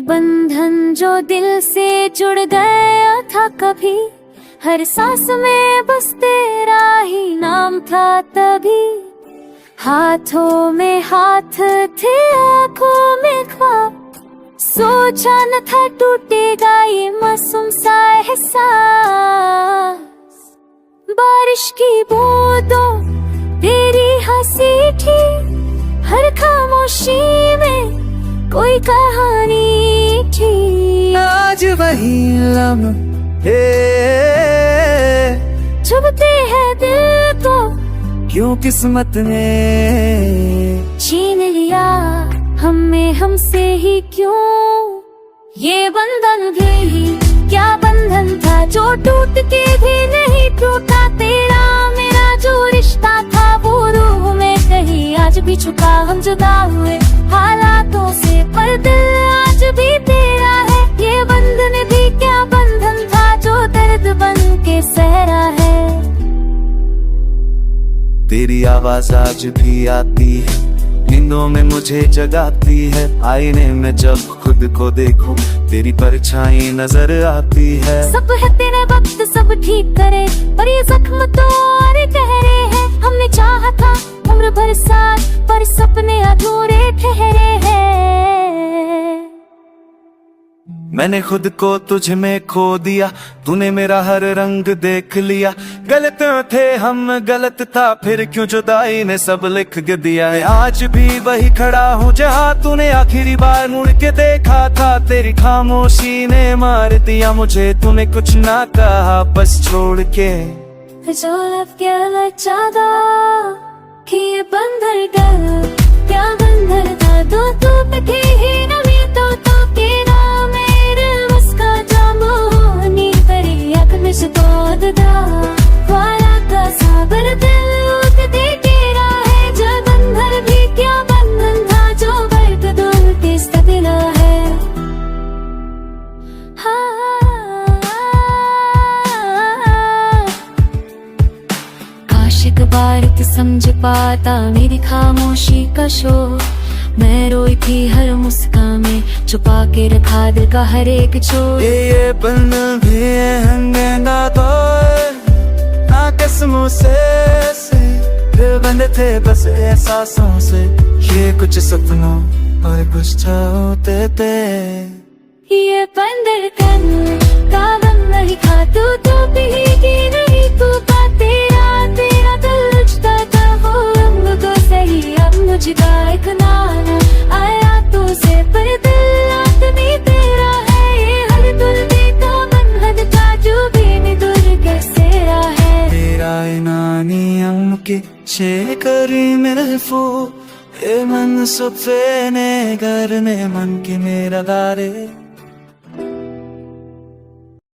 बंधन जो दिल से जुड़ गया था कभी, हर सांस में बस तेरा ही नाम था तभी। हाथों में हाथ थे, आंखों में ख्वाब, सोचा न था टूटेगा ये मासूम सा एहसास। बारिश की बूंदों तेरी हंसी थी, हर खामोशी में कोई कहानी थी। आज वही लम्हे चुभते हैं दिल को, क्यों किस्मत ने छीन लिया हमें हमसे ही क्यों। ये बंधन भी क्या बंधन था जो टूट के भी नहीं टूटा। तेरा मेरा जो रिश्ता था वो रूह में कहीं आज भी छुपा। हम जुदा हुए हालातों से पर दिल आज भी तेरा है। ये बंधन भी क्या बंधन था जो दर्द बन के सहरा है। तेरी आवाज आज भी आती है, नींदों में मुझे जगाती है। आईने में जब खुद को देखूं तेरी परछाई नजर आती है। सब है तेरे वक्त सब ठीक करे, पर ये जख्म तो और गहरे हैं। हमने चाहा था उम्र भर साथ, पर सपने अधूरे ठहरे हैं। मैंने खुद को तुझ में खो दिया, तूने मेरा हर रंग देख लिया। गलत थे हम, गलत था फिर क्यों जुदाई ने सब लिख दिया है। आज भी वही खड़ा हूँ जहाँ तूने आखिरी बार मुड़ के देखा था। तेरी खामोशी ने मार दिया मुझे, तूने कुछ ना कहा बस छोड़ के। जो लब क्या चाहता कि ये बंधन डर क्या बंधन था। दो तू पे ही नमी तो के नाम मेरे मुस्का जामो नी तेरी आँख में से दा वाला का सागर दिल उठ दे तेरा है। जो बंधन भी क्या बंधन था जो बर्द दूर के सदिला है। काश एक बार तू समझ पाता मेरी खामोशी का शोर। मैं रोई थी हर मुस्कान में, छुपा के रखा दिल का हर एक छोर। ये बंधन भी है ना तो ना किस्मों से दिल बंधे थे बस एहसासों से। ये कुछ सपनों और कुछ चाहते थे। ये बंधन का बंधन था तू भी की नहीं तू पा। तेरा दिल उछता था वो रंग को सही। अब मुझे एक नाना आया तो से पर दिल आदमी तेरा है। ये हर दुर्दे का बंधन था जो भी दूर कैसे है। तेरा नानी अम्के शेकरी मिलफू ए मन सुफे ने घर ने मन की मेरा गारे।